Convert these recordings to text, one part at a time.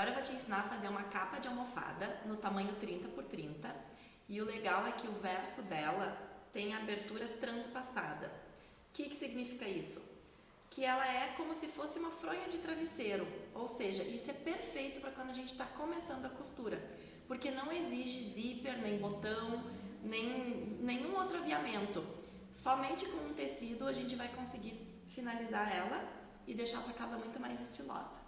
Agora eu vou te ensinar a fazer uma capa de almofada no tamanho 30 por 30 e o legal é que o verso dela tem abertura transpassada. O que significa isso? Que ela é como se fosse uma fronha de travesseiro, ou seja, isso é perfeito para quando a gente está começando a costura, porque não exige zíper, nem botão, nem nenhum outro aviamento. Somente com um tecido a gente vai conseguir finalizar ela e deixar a tua casa muito mais estilosa.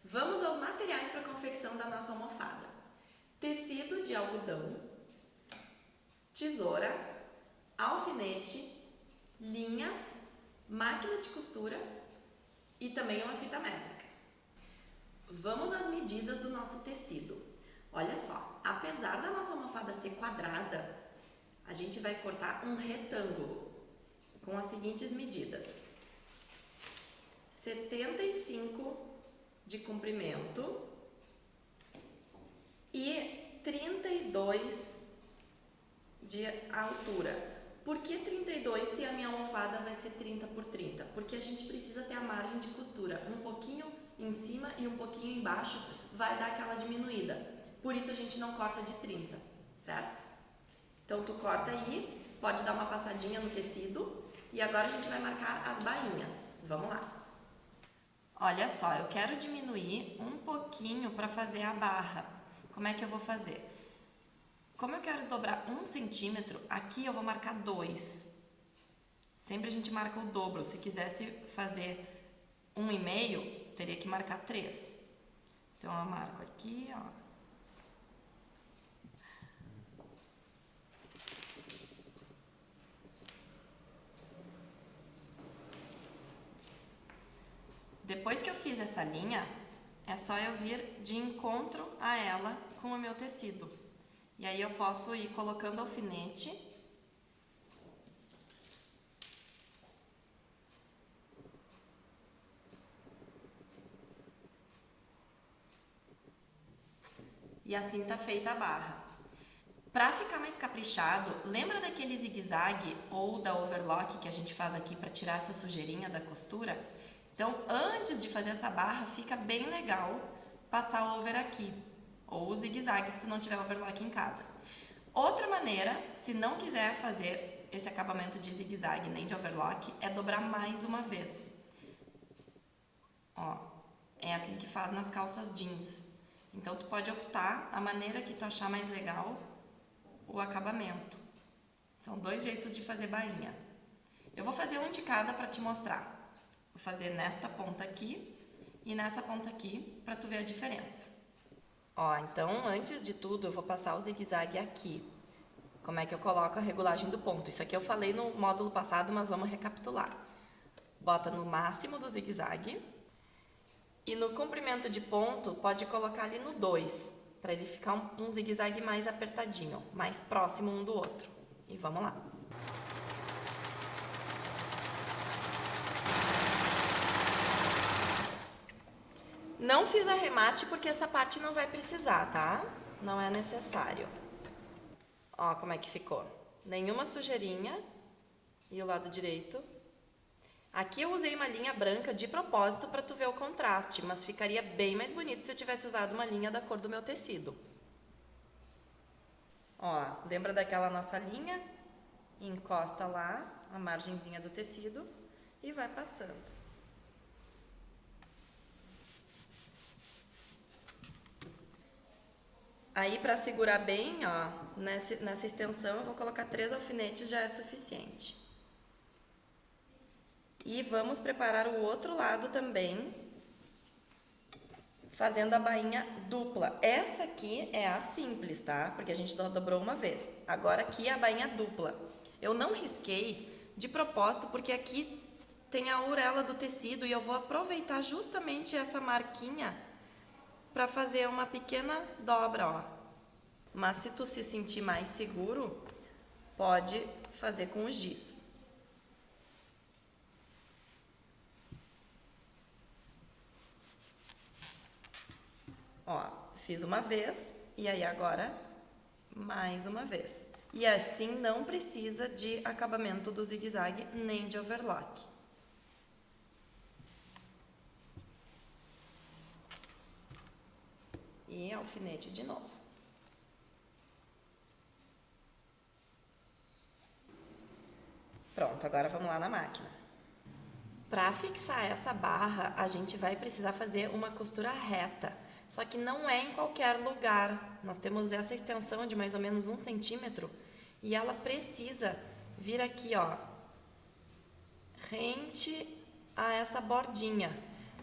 Vamos aos materiais para a confecção da nossa almofada. Tecido de algodão, tesoura, alfinete, linhas, máquina de costura e também uma fita métrica. Vamos às medidas do nosso tecido. Olha só, apesar da nossa almofada ser quadrada, a gente vai cortar um retângulo com as seguintes medidas: 75 de comprimento e 32 de altura. Por que 32 se a minha almofada vai ser 30 por 30? Porque a gente precisa ter a margem de costura, um pouquinho em cima e um pouquinho embaixo, vai dar aquela diminuída. Por isso a gente não corta de 30, certo? Então tu corta aí, pode dar uma passadinha no tecido e agora a gente vai marcar as bainhas. Vamos lá. Olha só, eu quero diminuir um pouquinho para fazer a barra. Como é que eu vou fazer? Como eu quero dobrar 1 centímetro, aqui eu vou marcar 2. Sempre a gente marca o dobro. Se quisesse fazer 1,5, teria que marcar 3. Então eu marco aqui, ó. Depois que eu fiz essa linha, é só eu vir de encontro a ela com o meu tecido. E aí eu posso ir colocando alfinete e assim tá feita a barra. Para ficar mais caprichado, lembra daquele zigue-zague ou da overlock que a gente faz aqui para tirar essa sujeirinha da costura? Então, antes de fazer essa barra, fica bem legal passar o over aqui, ou o zigue-zague se tu não tiver overlock em casa. Outra maneira, se não quiser fazer esse acabamento de zigue-zague nem de overlock, é dobrar mais uma vez. Ó, é assim que faz nas calças jeans. Então, tu pode optar a maneira que tu achar mais legal o acabamento. São 2 jeitos de fazer bainha. Eu vou fazer um de cada para te mostrar. Vou fazer nesta ponta aqui e nessa ponta aqui para tu ver a diferença. Ó, então antes de tudo eu vou passar o zigue-zague aqui. Como é que eu coloco a regulagem do ponto? Isso aqui eu falei no módulo passado, mas vamos recapitular. Bota no máximo do zigue-zague e no comprimento de ponto pode colocar ali no 2, para ele ficar um zigue-zague mais apertadinho, mais próximo um do outro. E vamos lá. Não fiz arremate porque essa parte não vai precisar, tá? Não é necessário. Ó como é que ficou. Nenhuma sujeirinha. E o lado direito. Aqui eu usei uma linha branca de propósito para tu ver o contraste, mas ficaria bem mais bonito se eu tivesse usado uma linha da cor do meu tecido. Ó, lembra daquela nossa linha? Encosta lá a margenzinha do tecido e vai passando. Aí, para segurar bem, ó, nessa extensão, eu vou colocar 3 alfinetes, já é suficiente. E vamos preparar o outro lado também, fazendo a bainha dupla. Essa aqui é a simples, tá? Porque a gente só dobrou uma vez. Agora aqui é a bainha dupla. Eu não risquei de propósito, porque aqui tem a orelha do tecido e eu vou aproveitar justamente essa marquinha para fazer uma pequena dobra, ó. Mas se tu se sentir mais seguro, pode fazer com o giz. Ó, fiz uma vez e aí agora mais uma vez. E assim não precisa de acabamento do zigue-zague nem de overlock. e alfinete de novo. Pronto, agora vamos lá na máquina. Para fixar essa barra, a gente vai precisar fazer uma costura reta, só que não é em qualquer lugar. Nós temos essa extensão de mais ou menos 1 centímetro e ela precisa vir aqui, ó, rente a essa bordinha.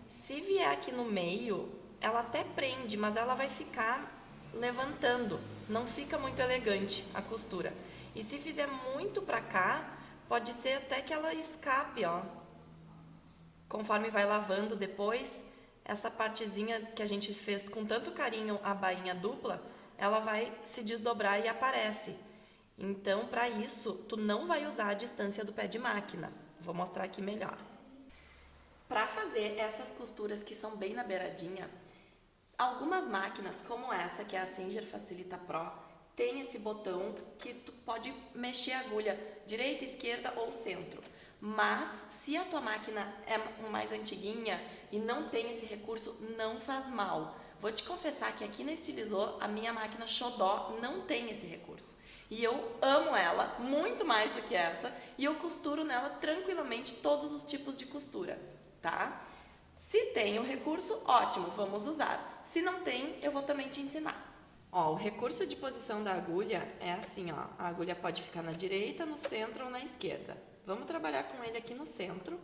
Se vier aqui no meio, ela até prende, mas ela vai ficar levantando, não fica muito elegante a costura. E se fizer muito para cá, pode ser até que ela escape, ó. Conforme vai lavando depois, essa partezinha que a gente fez com tanto carinho a bainha dupla, ela vai se desdobrar e aparece. Então, para isso, tu não vai usar a distância do pé de máquina. Vou mostrar aqui melhor. Para fazer essas costuras que são bem na beiradinha, algumas máquinas, como essa, que é a Singer Facilita Pro, tem esse botão que tu pode mexer a agulha direita, esquerda ou centro. Mas, se a tua máquina é mais antiguinha e não tem esse recurso, não faz mal. Vou te confessar que aqui na Estilizou, a minha máquina Xodó não tem esse recurso. E eu amo ela, muito mais do que essa, e eu costuro nela tranquilamente todos os tipos de costura, tá? Se tem o recurso, ótimo, vamos usar. Se não tem, eu vou também te ensinar. Ó, o recurso de posição da agulha é assim, ó. A agulha pode ficar na direita, no centro ou na esquerda. Vamos trabalhar com ele aqui no centro.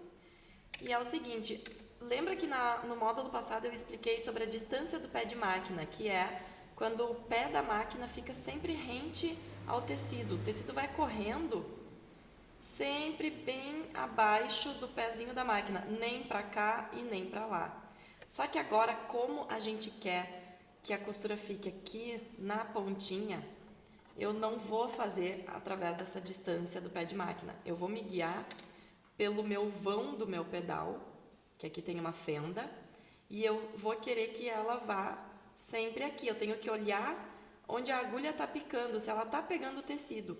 E é o seguinte, lembra que no módulo passado eu expliquei sobre a distância do pé de máquina, que é quando o pé da máquina fica sempre rente ao tecido. O tecido vai correndo sempre bem abaixo do pezinho da máquina, nem para cá e nem para lá. Só que agora, como a gente quer que a costura fique aqui na pontinha, eu não vou fazer através dessa distância do pé de máquina. Eu vou me guiar pelo meu vão do meu pedal, que aqui tem uma fenda, e eu vou querer que ela vá sempre aqui. Eu tenho que olhar onde a agulha está picando, se ela está pegando o tecido.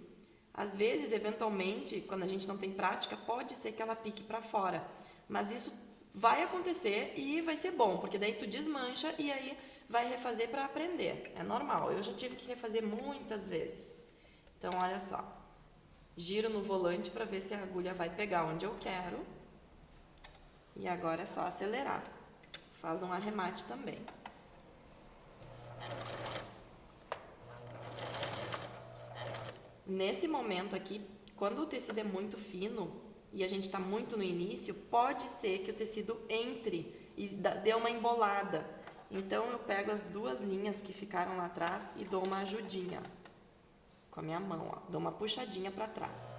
Às vezes, eventualmente, quando a gente não tem prática, pode ser que ela pique para fora. Mas isso vai acontecer e vai ser bom, porque daí tu desmancha e aí vai refazer para aprender. É normal, eu já tive que refazer muitas vezes. Então, olha só. Giro no volante para ver se a agulha vai pegar onde eu quero. E agora é só acelerar. Faz um arremate também. Nesse momento aqui, quando o tecido é muito fino e a gente está muito no início, pode ser que o tecido entre e dê uma embolada. Então, eu pego as duas linhas que ficaram lá atrás e dou uma ajudinha com a minha mão, ó. Dou uma puxadinha para trás.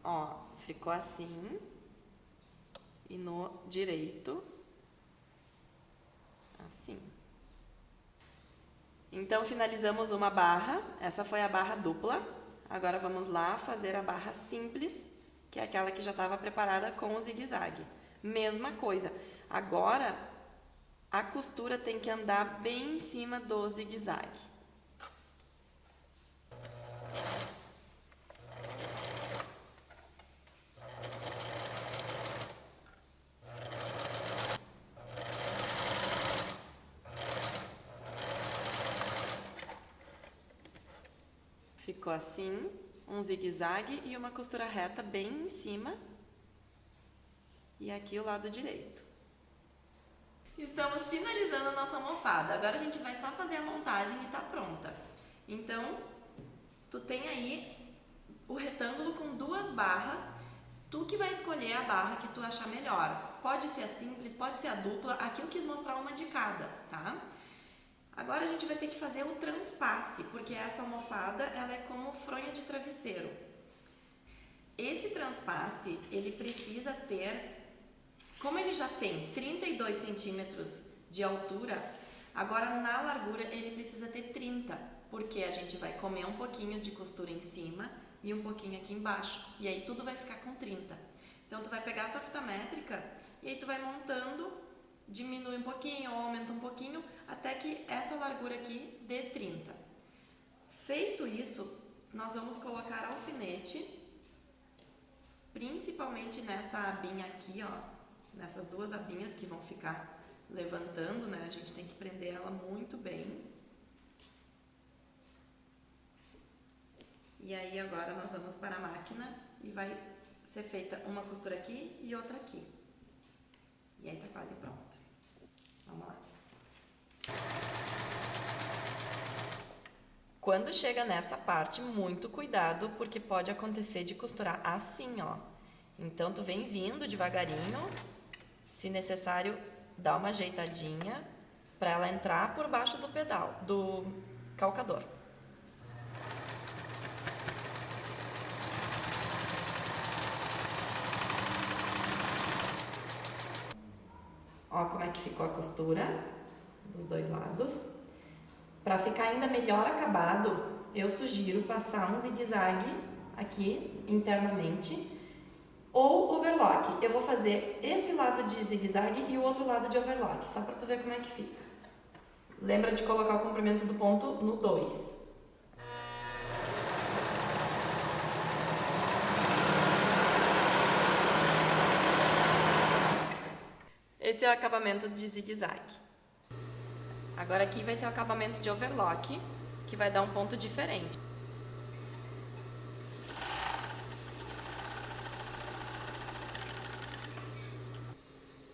Ó, ficou assim. E no direito, assim. Então, finalizamos uma barra. Essa foi a barra dupla. Agora vamos lá fazer a barra simples, que é aquela que já estava preparada com o zigue-zague. Mesma coisa. Agora, a costura tem que andar bem em cima do zigue-zague. Ficou assim, um zigue-zague e uma costura reta bem em cima. E aqui o lado direito. Estamos finalizando a nossa almofada. Agora a gente vai só fazer a montagem e tá pronta. Então, tu tem aí o retângulo com duas barras. Tu que vai escolher a barra que tu achar melhor. Pode ser a simples, pode ser a dupla. Aqui eu quis mostrar uma de cada, tá? Agora a gente vai ter que fazer o transpasse, porque essa almofada ela é como fronha de travesseiro. Esse transpasse, ele precisa ter, como ele já tem 32 centímetros de altura, agora na largura ele precisa ter 30, porque a gente vai comer um pouquinho de costura em cima e um pouquinho aqui embaixo, e aí tudo vai ficar com 30. Então tu vai pegar a tua fita métrica e aí tu vai montando diminui um pouquinho ou aumenta um pouquinho, até que essa largura aqui dê 30. Feito isso, nós vamos colocar alfinete, principalmente nessa abinha aqui, ó, nessas duas abinhas que vão ficar levantando, né? A gente tem que prender ela muito bem. E aí agora nós vamos para a máquina e vai ser feita uma costura aqui e outra aqui. E aí tá quase pronta. Vamos lá. Quando chega nessa parte, muito cuidado, porque pode acontecer de costurar assim, ó. Então, tu vem vindo devagarinho, se necessário, dá uma ajeitadinha para ela entrar por baixo do pedal, do calcador. Ó como é que ficou a costura dos dois lados. Para ficar ainda melhor acabado, eu sugiro passar um zigue-zague aqui internamente ou overlock. Eu vou fazer esse lado de zigue-zague e o outro lado de overlock, só para tu ver como é que fica. Lembra de colocar o comprimento do ponto no 2. Esse é o acabamento de zigue-zague. Agora aqui vai ser o acabamento de overlock, que vai dar um ponto diferente.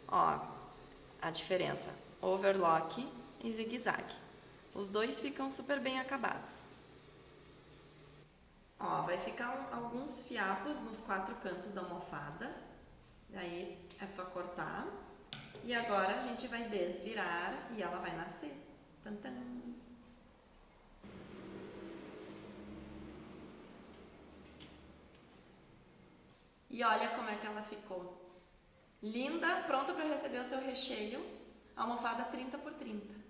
Ó, a diferença, overlock e zigue-zague. Os dois ficam super bem acabados. Ó, vai ficar alguns fiapos nos 4 cantos da almofada. Daí é só cortar. E agora a gente vai desvirar e ela vai nascer. Tantã! E olha como é que ela ficou. Linda, pronta para receber o seu recheio. Almofada 30 por 30.